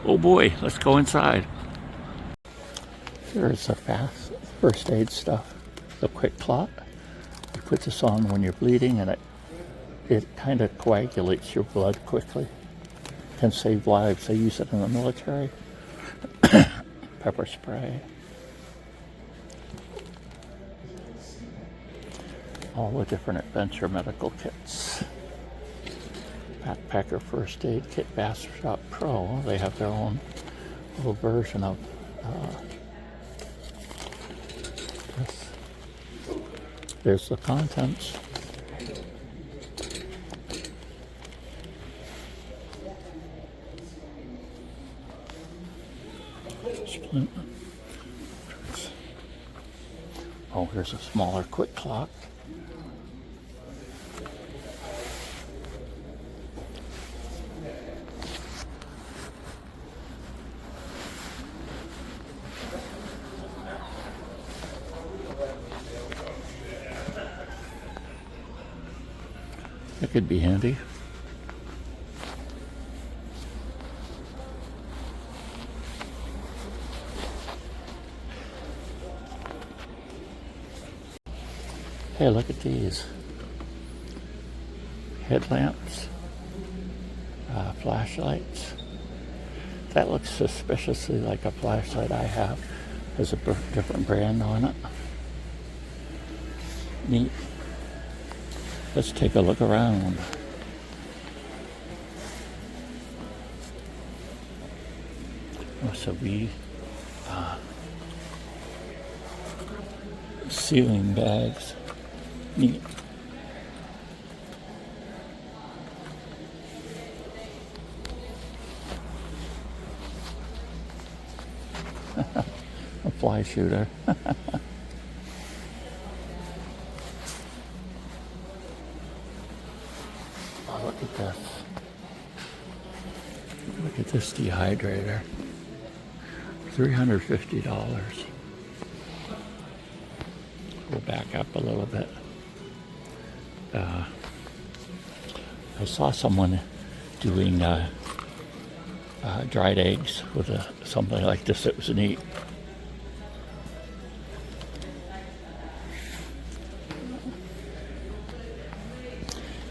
Oh boy, let's go inside. Here's the fast first aid stuff. The quick clot. You put this on when you're bleeding and it kind of coagulates your blood quickly. Can save lives. They use it in the military. Pepper spray. All the different adventure medical kits. Backpacker first aid kit, Bass Shop Pro. They have their own little version of this. There's the contents. Oh, here's a smaller quick clock. That could be handy. Hey, look at these. Headlamps, flashlights. That looks suspiciously like a flashlight I have. There's a different brand on it. Neat. Let's take a look around. Oh, so we ceiling bags. Neat. A fly shooter. Oh, look at this. Look at this dehydrator. $350. We'll back up a little bit. I saw someone doing dried eggs with something like this. It was neat.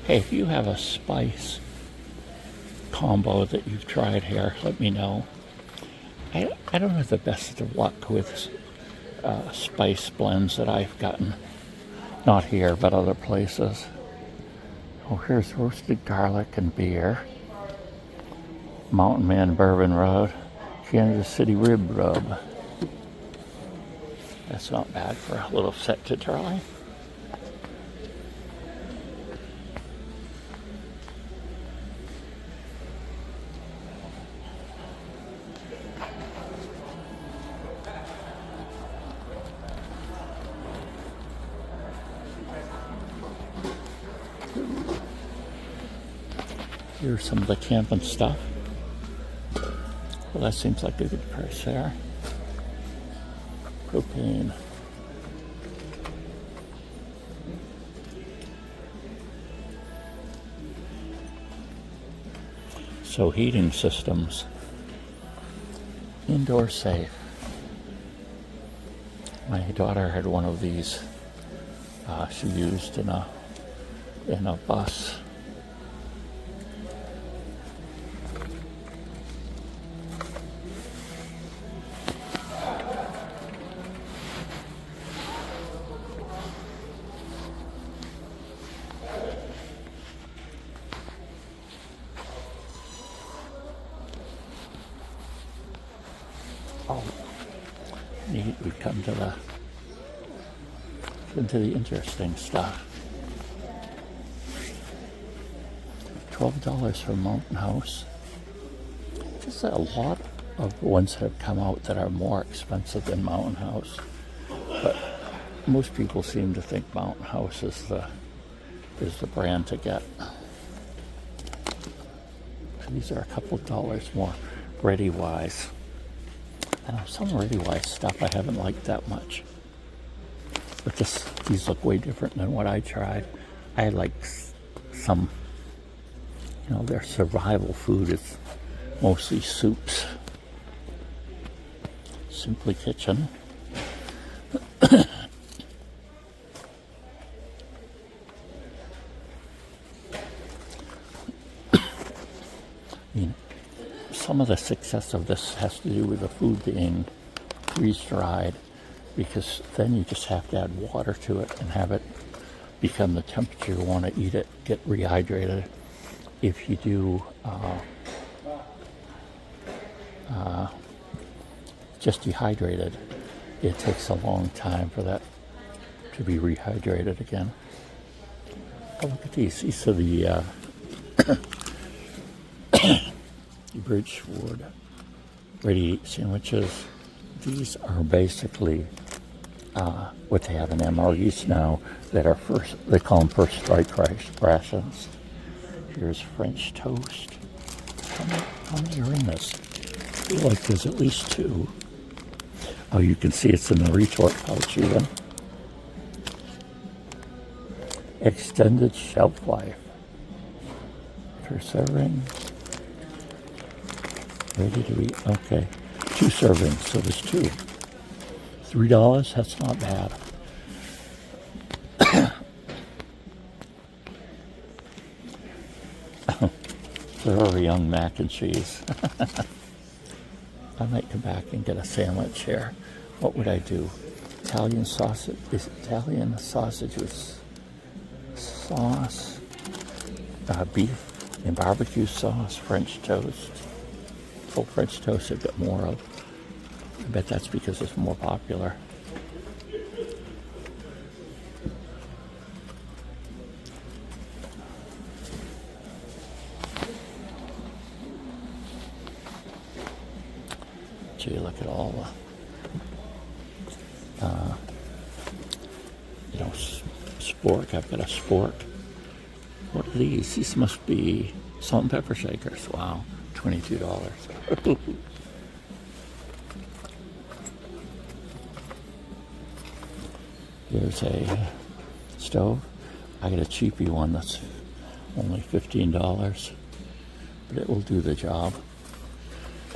Hey, if you have a spice combo that you've tried here, let me know. I don't have the best of luck with spice blends that I've gotten. Not here, but other places. Oh, here's roasted garlic and beer. Mountain Man Bourbon Road. Kansas City Rib Rub. That's not bad for a little set to try. Here's some of the camping stuff. Well, that seems like a good price there. Propane. So heating systems. Indoor safe. My daughter had one of these. She used in a bus. Oh, neat. We've come to the interesting stuff. $12 for Mountain House. There's a lot of ones that have come out that are more expensive than Mountain House, but most people seem to think Mountain House is the brand to get. These are a couple of dollars more. Ready-wise. I know some Ready-wise stuff I haven't liked that much. But these look way different than what I tried. I like some, their survival food is mostly soups. Simply Kitchen. Some of the success of this has to do with the food being freeze-dried, because then you just have to add water to it and have it become the temperature you want to eat it, get rehydrated. If you do just dehydrated, it takes a long time for that to be rehydrated again. Oh, look at these. These are the Bridgewood ready-to-eat sandwiches. These are basically what they have in MREs now that are first, they call them first strike rations. Here's French toast. How many are in this? I feel like there's at least 2. Oh, you can see it's in the retort pouch even. Extended shelf life. Per serving. Ready to eat. Okay. 2 servings, so there's 2. $3, that's not bad. Very young mac and cheese. I might come back and get a sandwich here. What would I do? Italian sausage with sauce, beef and barbecue sauce, French toast. Full French toast I've got more of. I bet that's because it's more popular. Gee, look at all the, spork. I've got a spork. What are these? These must be salt and pepper shakers. Wow, $22. Here's a stove. I got a cheapy one that's only $15, but it will do the job.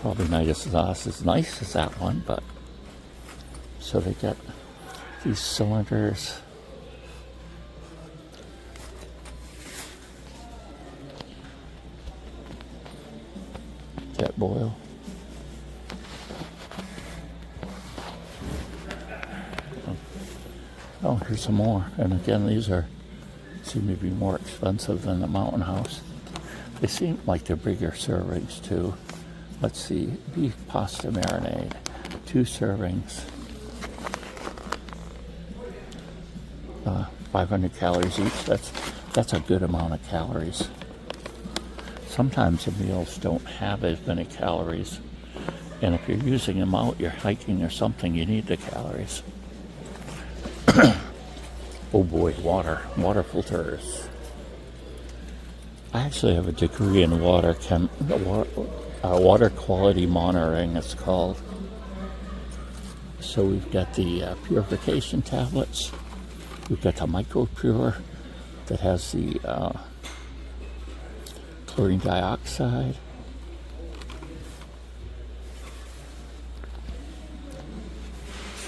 Probably not as nice as that one, but so they get these cylinders. Jet boil. Oh, here's some more. And again, these seem to be more expensive than the Mountain House. They seem like they're bigger servings too. Let's see, beef pasta marinade, 2 servings, 500 calories each. That's a good amount of calories. Sometimes the meals don't have as many calories, and if you're using them out, you're hiking or something, you need the calories. Oh boy, water filters. I actually have a degree in water quality monitoring, it's called. So we've got the purification tablets. We've got the micro-pure that has the chlorine dioxide.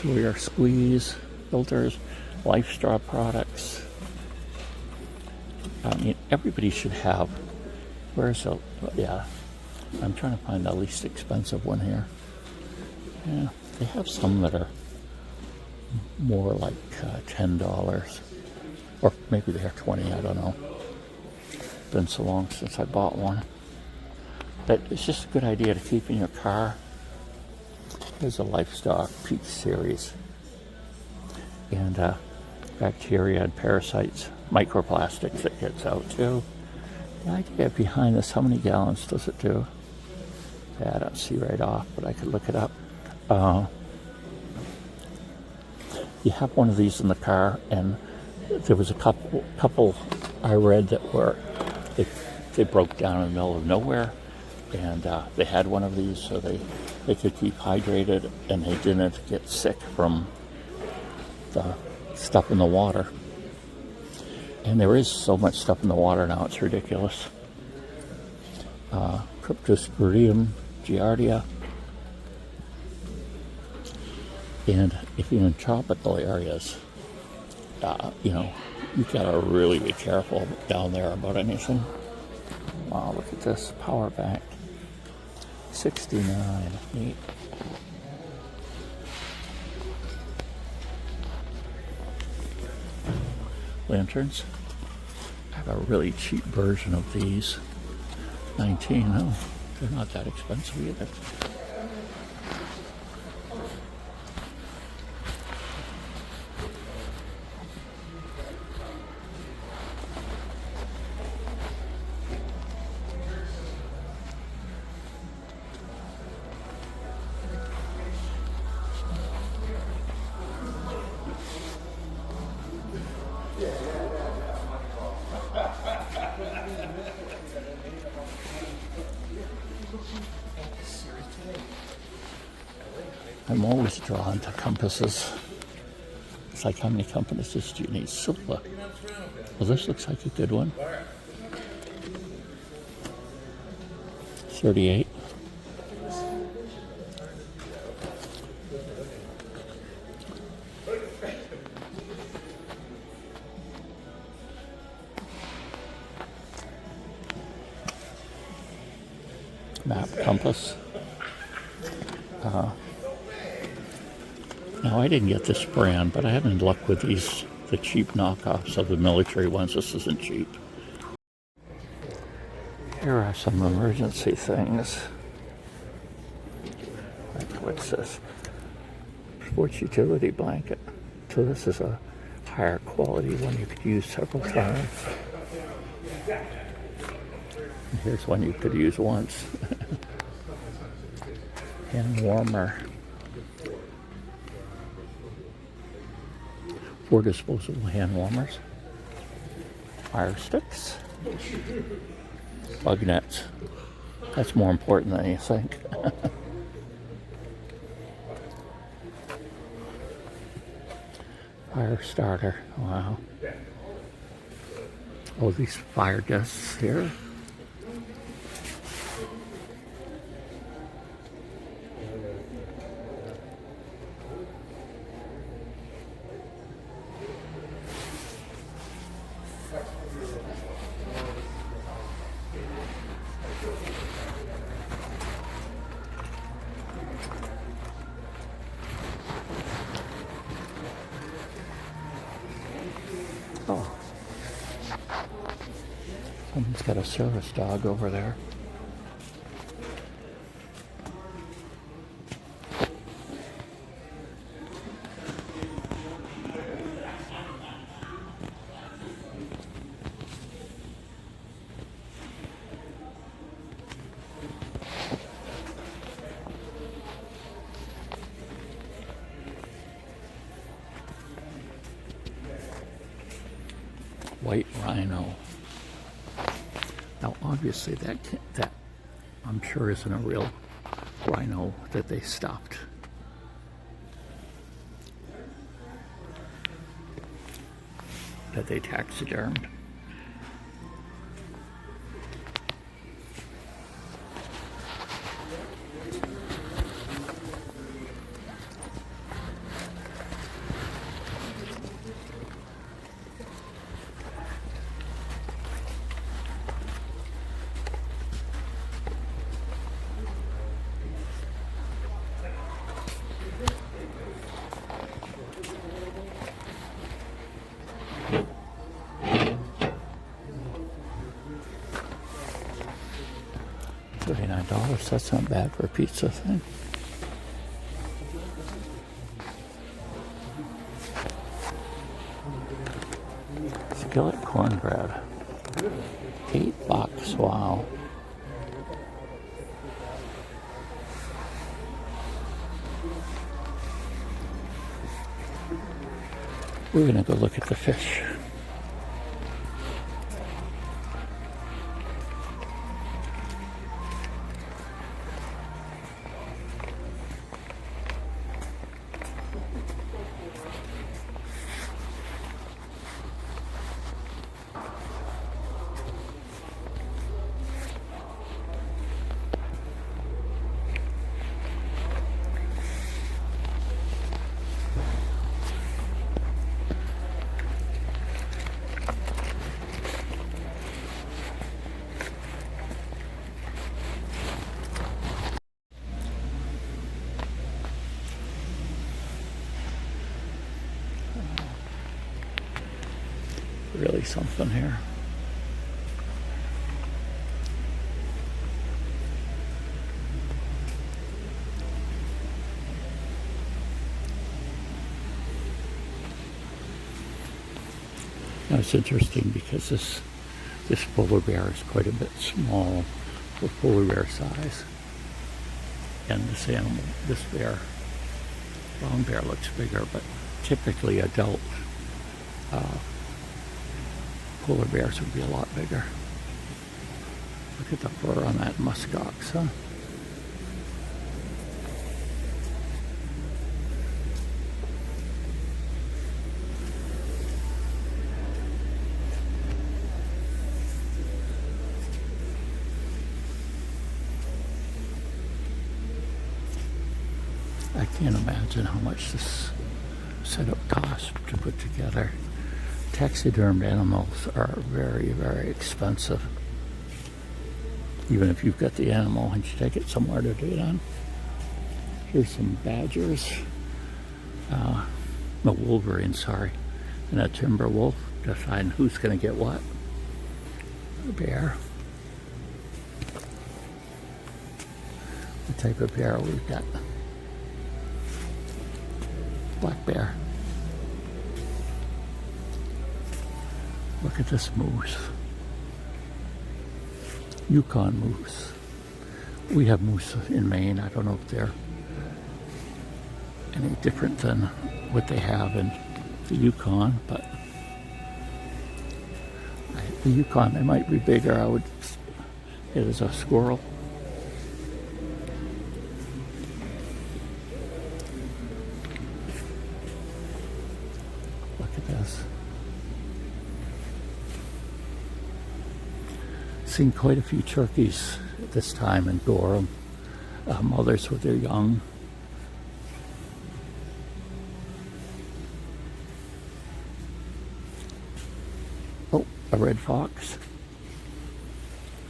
Sawyer squeeze filters, Life Straw products. I mean, everybody should have. Where's the? Yeah, I'm trying to find the least expensive one here. Yeah, they have some that are more like $10, or maybe they're $20. I don't know. Been so long since I bought one. But it's just a good idea to keep in your car. Here's a Livestock Peak Series. And bacteria and parasites, microplastics that gets out too. The idea behind this, how many gallons does it do? Yeah, I don't see right off, but I could look it up. You have one of these in the car, and there was a couple I read that were, they broke down in the middle of nowhere, and they had one of these so they could keep hydrated and they didn't get sick from the stuff in the water. And there is so much stuff in the water now, it's ridiculous. Cryptosporidium giardia. And if you're in tropical areas, you know, you gotta really be careful down there about anything. Wow, look at this power bank. 69. Neat. Lanterns. I have a really cheap version of these. 19. Oh, they're not that expensive either. I'm always drawn to compasses. It's like, how many compasses do you need? Silver. Well, this looks like a good one. 38. Map compass. Now, I didn't get this brand, but I had luck with these, the cheap knockoffs of the military ones. This isn't cheap. Here are some emergency things. Like, what's this? Sports utility blanket. So this is a higher quality one you could use several times. And here's one you could use once. Hand warmer. 4 disposable hand warmers. Fire sticks. Bug nets. That's more important than you think. Fire starter. Wow. Oh, these fire discs here. Oh. Someone's got a service dog over there. White rhino. Now, obviously, that I'm sure isn't a real rhino that they stuffed. That they taxidermed. $39, that's not bad for a pizza thing. Skillet cornbread. $8, wow. We're gonna go look at the fish. really something here. Now it's interesting because this polar bear is quite a bit small for polar bear size. And this animal, this bear, brown bear, looks bigger, but typically adult polar bears would be a lot bigger. Look at the fur on that muskox, huh? I can't imagine how much this setup costs to put together. Taxidermed animals are very, very expensive. Even if you've got the animal and you take it somewhere to do it on. Here's some badgers. No, wolverine, sorry. And a timber wolf, deciding who's going to get what. A bear. The type of bear we've got. Black bear. Look at this moose. Yukon moose. We have moose in Maine. I don't know if they're any different than what they have in the Yukon, but the Yukon, they might be bigger. I would it is a squirrel. Look at this. Seen quite a few turkeys at this time in Durham. Mothers with their young. Oh, a red fox.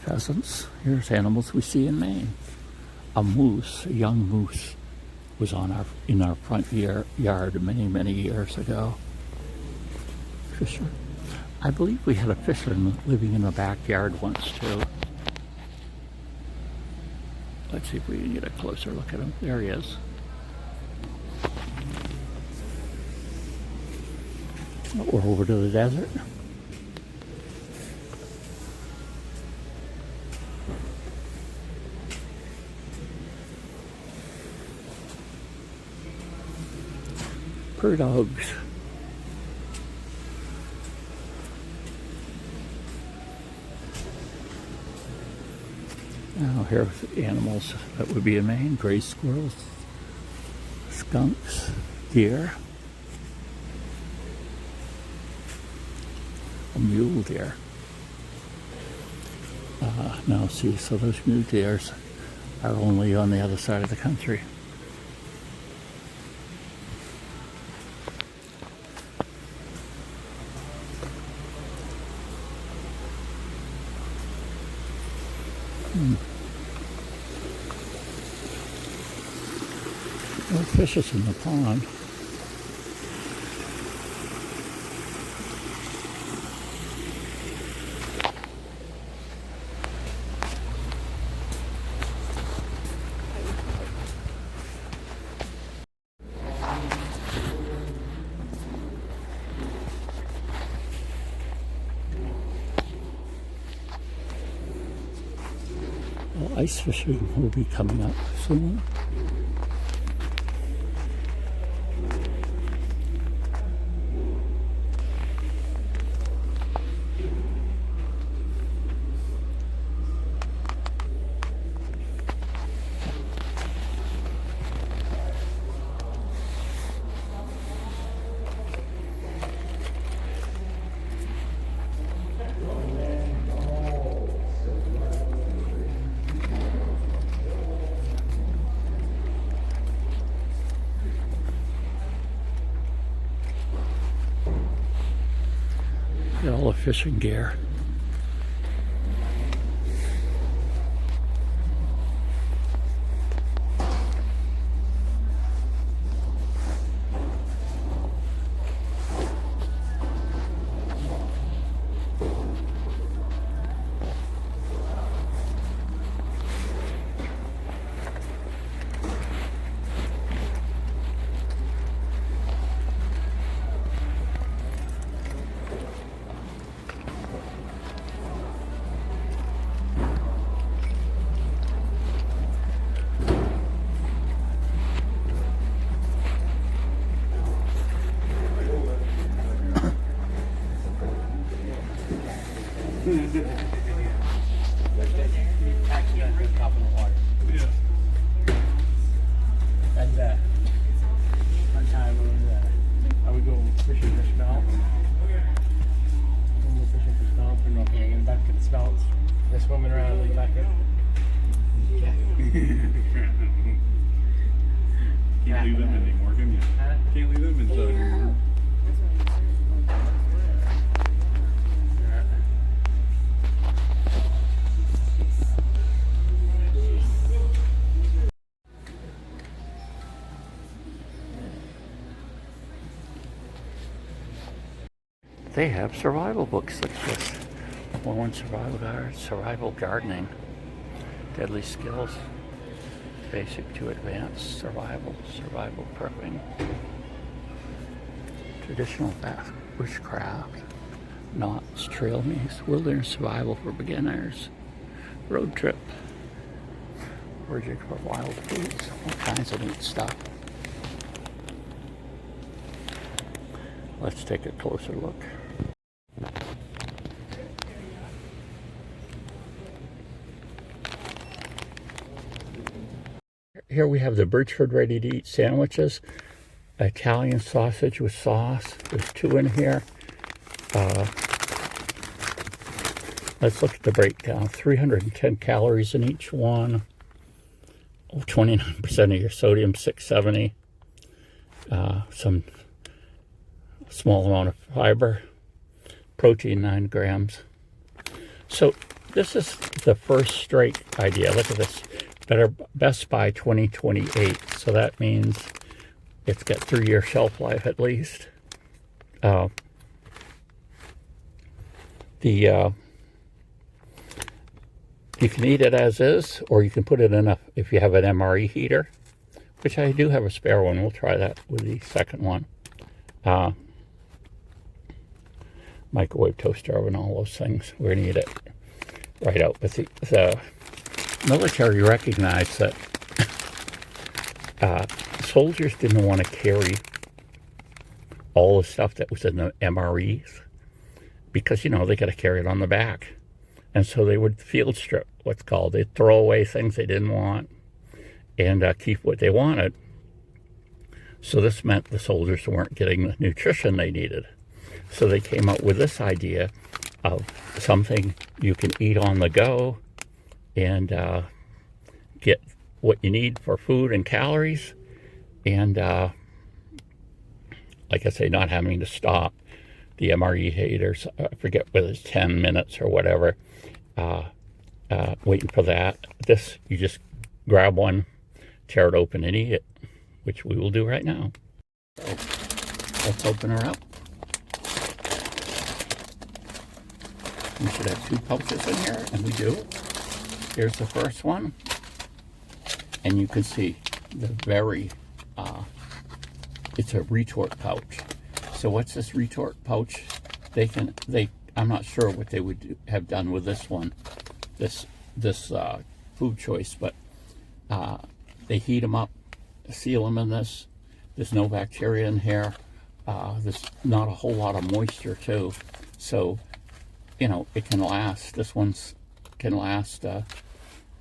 Pheasants. Here's animals we see in Maine. A moose, a young moose, was in our front yard many, many years ago. Fisher. I believe we had a fisherman living in the backyard once too. Let's see if we can get a closer look at him. There he is. We're over to the desert. Per dogs. Now here's animals that would be in Maine. Gray squirrels, skunks, deer, a mule deer. Now see, so those mule deers are only on the other side of the country. No fishes in the pond. Well, ice fishing will be coming up soon. Got all the fishing gear. Accident at the top of the water. Yeah. And one time I would go fishing for smelt. When we were fishing for smelt, and we're hanging in the bucket of smelts. They're swimming around in the bucket. Yeah. Can't leave them anymore, can you? Huh? Can't leave them inside anymore. They have survival books like this. One survival gardening, deadly skills, basic to advanced survival prepping, traditional bushcraft, knots, trail maze, wilderness survival for beginners, road trip, foraging for wild foods, all kinds of neat stuff. Let's take a closer look. Here we have the Birchford ready-to-eat sandwiches, Italian sausage with sauce. There's 2 in here. Let's look at the breakdown. 310 calories in each one. 29% of your sodium, 670. Some small amount of fiber. Protein, 9 grams. So this is the first straight idea. Look at this. Best by 2028. So that means it's got 3-year shelf life at least. You can eat it as is, or you can put it in if you have an MRE heater, which I do have a spare one. We'll try that with the second one. Microwave, toaster oven, all those things. We're going to eat it right out. But the military recognized that soldiers didn't want to carry all the stuff that was in the MREs because, they got to carry it on the back. And so they would field strip, what's called. They'd throw away things they didn't want and keep what they wanted. So this meant the soldiers weren't getting the nutrition they needed. So they came up with this idea of something you can eat on the go and get what you need for food and calories, and like I say, not having to stop the MRE heaters. I forget whether it's 10 minutes or whatever, waiting for that. This, you just grab one, tear it open and eat it, which we will do right now. So let's open her up. We should have 2 pouches in here, and we do. Here's the first one, and you can see the it's a retort pouch. So what's this retort pouch? I'm not sure what they would have done with this one, this food choice, but they heat them up, seal them in this. There's no bacteria in here. There's not a whole lot of moisture too, so it can last. This one's can last at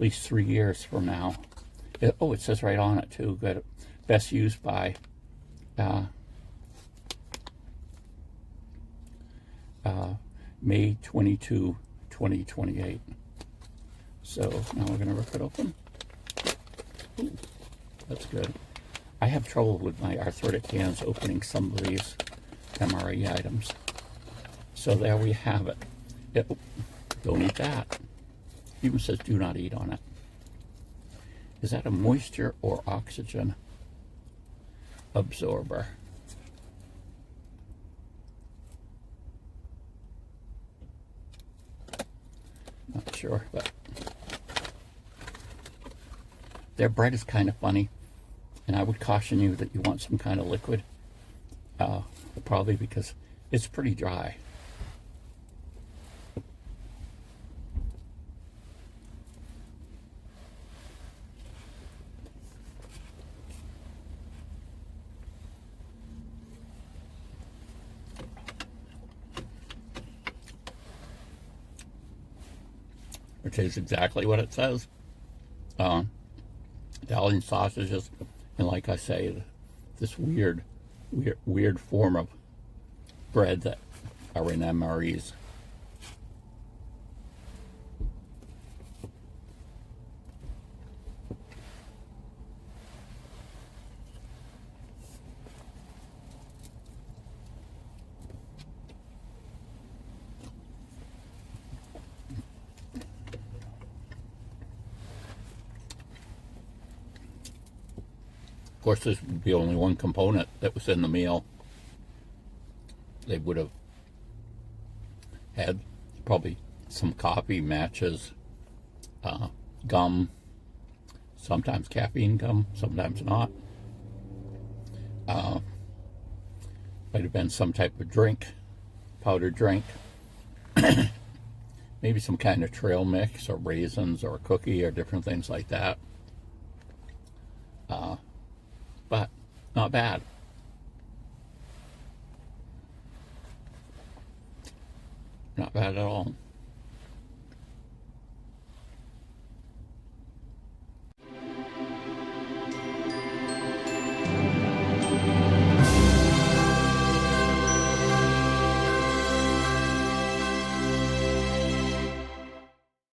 least 3 years from now. It says right on it too. Good. Best used by May 22, 2028. So now we're going to rip it open. Ooh, that's good. I have trouble with my arthritic hands opening some of these MRE items. So there we have it. Don't eat that. Even says do not eat on it. Is that a moisture or oxygen absorber? Not sure, but their bread is kind of funny, and I would caution you that you want some kind of liquid, probably because it's pretty dry. which is exactly what it says. Italian sausages, and like I say, this weird form of bread that are in MREs. Of course, this would be only one component that was in the meal. They would have had probably some coffee, matches, gum, sometimes caffeine gum, sometimes not. Might have been some type of drink, powdered drink. Maybe some kind of trail mix or raisins or a cookie or different things like that. But not bad. Not bad at all.